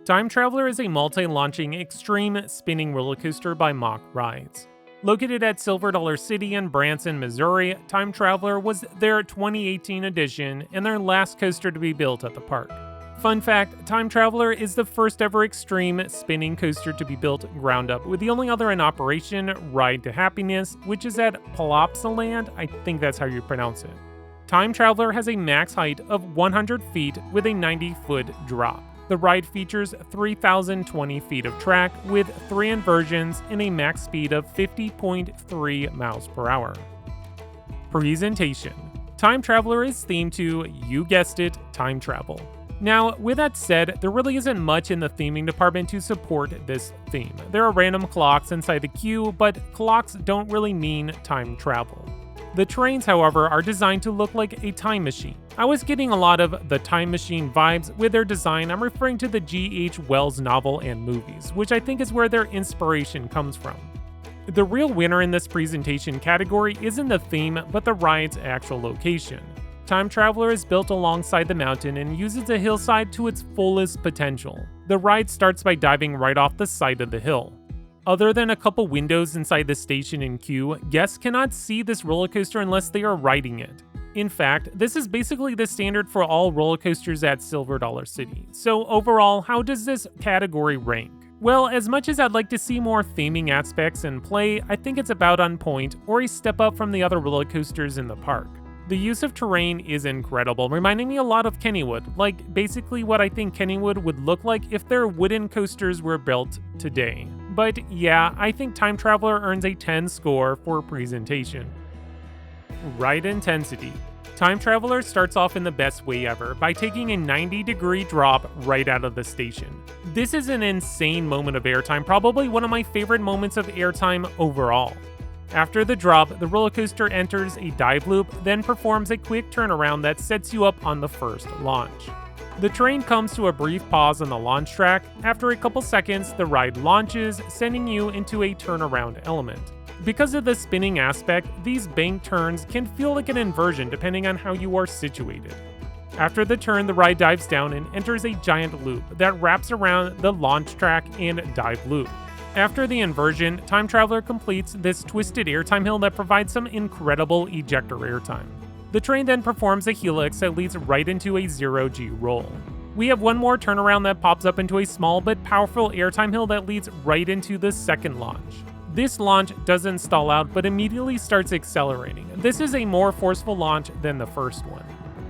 Time Traveler is a multi-launching Xtreme spinning roller coaster by Mack Rides. Located at Silver Dollar City in Branson, Missouri, Time Traveler was their 2018 edition and their last coaster to be built at the park. Fun fact, Time Traveler is the first ever Xtreme spinning coaster to be built ground up, with the only other in operation, Ride to Happiness, which is at Palopsaland, I think that's how you pronounce it. Time Traveler has a max height of 100 feet with a 90-foot drop. The ride features 3,020 feet of track with 3 inversions and a max speed of 50.3 miles per hour. Presentation. Time Traveler is themed to, you guessed it, time travel. Now, with that said, there really isn't much in the theming department to support this theme. There are random clocks inside the queue, but clocks don't really mean time travel. The trains, however, are designed to look like a time machine. I was getting a lot of the time machine vibes with their design. I'm referring to the G.H. Wells novel and movies, which I think is where their inspiration comes from. The real winner in this presentation category isn't the theme, but the ride's actual location. Time Traveler is built alongside the mountain and uses a hillside to its fullest potential. The ride starts by diving right off the side of the hill. Other than a couple windows inside the station and queue, guests cannot see this roller coaster unless they are riding it. In fact, this is basically the standard for all roller coasters at Silver Dollar City. So overall, how does this category rank? Well, as much as I'd like to see more theming aspects in play, I think it's about on point or a step up from the other roller coasters in the park. The use of terrain is incredible, reminding me a lot of Kennywood, like basically what I think Kennywood would look like if their wooden coasters were built today. But yeah, I think Time Traveler earns a 10 score for presentation. Ride intensity. Time Traveler starts off in the best way ever, by taking a 90-degree drop right out of the station. This is an insane moment of airtime, probably one of my favorite moments of airtime overall. After the drop, the roller coaster enters a dive loop, then performs a quick turnaround that sets you up on the first launch. The train comes to a brief pause on the launch track. After a couple seconds, the ride launches, sending you into a turnaround element. Because of the spinning aspect, these bank turns can feel like an inversion depending on how you are situated. After the turn, the ride dives down and enters a giant loop that wraps around the launch track and dive loop. After the inversion, Time Traveler completes this twisted airtime hill that provides some incredible ejector airtime. The train then performs a helix that leads right into a 0G roll. We have one more turnaround that pops up into a small but powerful airtime hill that leads right into the second launch. This launch doesn't stall out but immediately starts accelerating. This is a more forceful launch than the first one.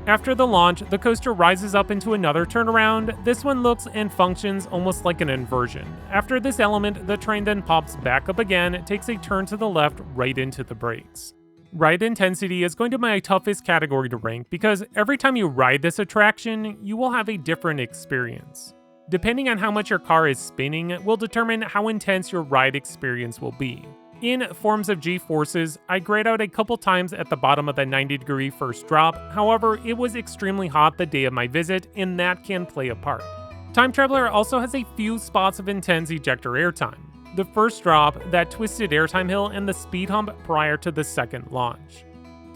After the launch, the coaster rises up into another turnaround. This one looks and functions almost like an inversion. After this element, the train then pops back up again, takes a turn to the left right into the brakes. Ride intensity is going to be my toughest category to rank because every time you ride this attraction, you will have a different experience. Depending on how much your car is spinning will determine how intense your ride experience will be. In forms of G-forces, I grayed out a couple times at the bottom of the 90-degree first drop. However, it was extremely hot the day of my visit, and that can play a part. Time Traveler also has a few spots of intense ejector airtime. The first drop, that twisted airtime hill, and the speed hump prior to the second launch.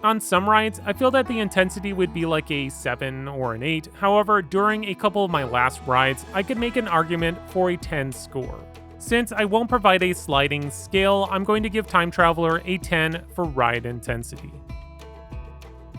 On some rides, I feel that the intensity would be like a 7 or an 8. However, during a couple of my last rides, I could make an argument for a 10 score. Since I won't provide a sliding scale, I'm going to give Time Traveler a 10 for ride intensity.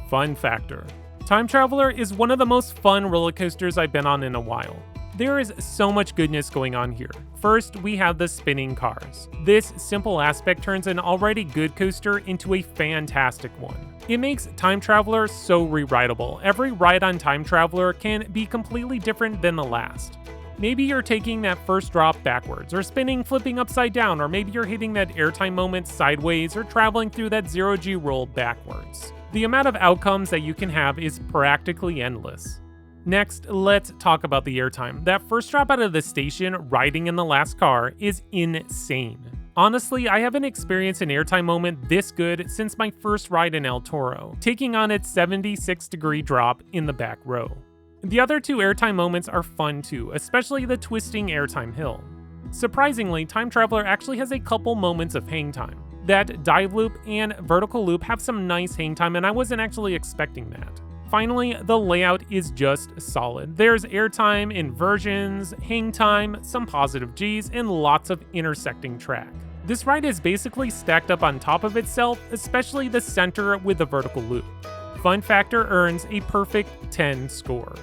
Fun factor. Time Traveler is one of the most fun roller coasters I've been on in a while. There is so much goodness going on here. First, we have the spinning cars. This simple aspect turns an already good coaster into a fantastic one. It makes Time Traveler so re-rideable. Every ride on Time Traveler can be completely different than the last. Maybe you're taking that first drop backwards, or spinning flipping upside down, or maybe you're hitting that airtime moment sideways, or traveling through that 0G roll backwards. The amount of outcomes that you can have is practically endless. Next, let's talk about the airtime. That first drop out of the station, riding in the last car, is insane. Honestly, I haven't experienced an airtime moment this good since my first ride in El Toro, taking on its 76-degree drop in the back row. The other two airtime moments are fun too, especially the twisting airtime hill. Surprisingly, Time Traveler actually has a couple moments of hang time. That dive loop and vertical loop have some nice hang time, and I wasn't actually expecting that. finally, the layout is just solid. There's airtime, inversions, hang time, some positive Gs, and lots of intersecting track. This ride is basically stacked up on top of itself, especially the center with the vertical loop. Fun factor earns a perfect 10 score.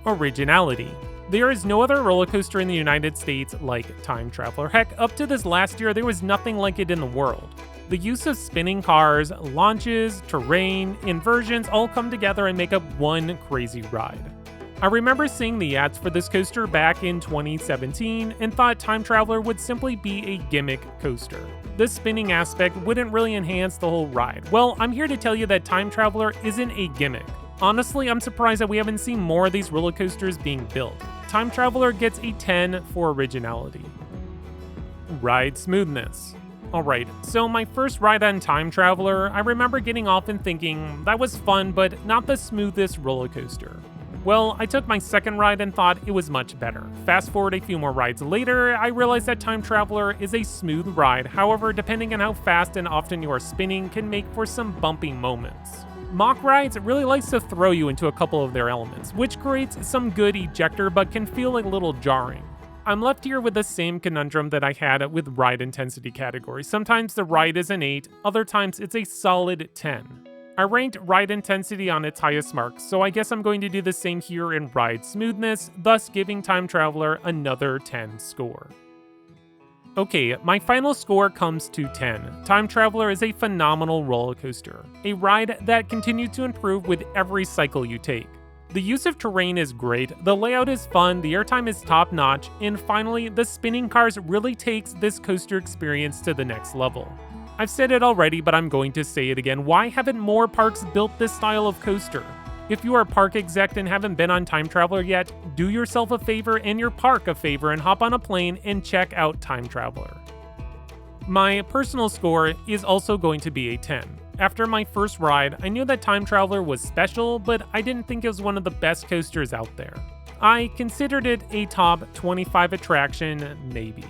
Originality. There is no other roller coaster in the United States like Time Traveler. Heck, up to this last year, there was nothing like it in the world. The use of spinning cars, launches, terrain, inversions all come together and make up one crazy ride. I remember seeing the ads for this coaster back in 2017 and thought Time Traveler would simply be a gimmick coaster. The spinning aspect wouldn't really enhance the whole ride. Well, I'm here to tell you that Time Traveler isn't a gimmick. Honestly, I'm surprised that we haven't seen more of these roller coasters being built. Time Traveler gets a 10 for originality. Ride smoothness. Alright, so my first ride on Time Traveler, I remember getting off and thinking, that was fun, but not the smoothest roller coaster. Well, I took my second ride and thought it was much better. Fast forward a few more rides later, I realized that Time Traveler is a smooth ride, however, depending on how fast and often you are spinning can make for some bumpy moments. Mack Rides really likes to throw you into a couple of their elements, which creates some good ejector but can feel a little jarring. I'm left here with the same conundrum that I had with ride intensity category. Sometimes the ride is an 8, other times it's a solid 10. I ranked ride intensity on its highest mark, so I guess I'm going to do the same here in ride smoothness, thus giving Time Traveler another 10 score. Okay, my final score comes to 10. Time Traveler is a phenomenal roller coaster, a ride that continues to improve with every cycle you take. The use of terrain is great, the layout is fun, the airtime is top notch, and finally, the spinning cars really takes this coaster experience to the next level. I've said it already, but I'm going to say it again, why haven't more parks built this style of coaster? If you are a park exec and haven't been on Time Traveler yet, do yourself a favor and your park a favor and hop on a plane and check out Time Traveler. My personal score is also going to be a 10. After my first ride, I knew that Time Traveler was special, but I didn't think it was one of the best coasters out there. I considered it a top 25 attraction, maybe.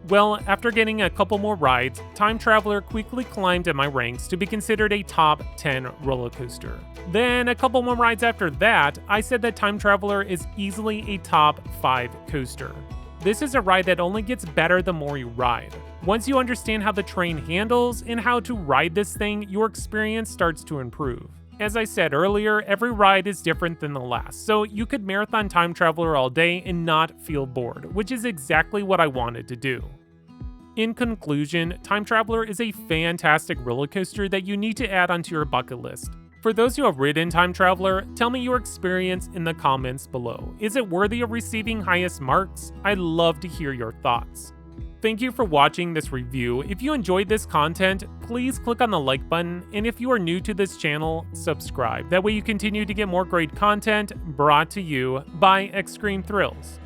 Well, after getting a couple more rides, Time Traveler quickly climbed in my ranks to be considered a top 10 roller coaster. Then, a couple more rides after that, I said that Time Traveler is easily a top 5 coaster. This is a ride that only gets better the more you ride. Once you understand how the train handles and how to ride this thing, your experience starts to improve. As I said earlier, every ride is different than the last, so you could marathon Time Traveler all day and not feel bored, which is exactly what I wanted to do. In conclusion, Time Traveler is a fantastic roller coaster that you need to add onto your bucket list. For those who have ridden Time Traveler, tell me your experience in the comments below. Is it worthy of receiving highest marks? I'd love to hear your thoughts. Thank you for watching this review. If you enjoyed this content, please click on the like button, and if you are new to this channel, subscribe. That way you continue to get more great content brought to you by Xtreme Thrills.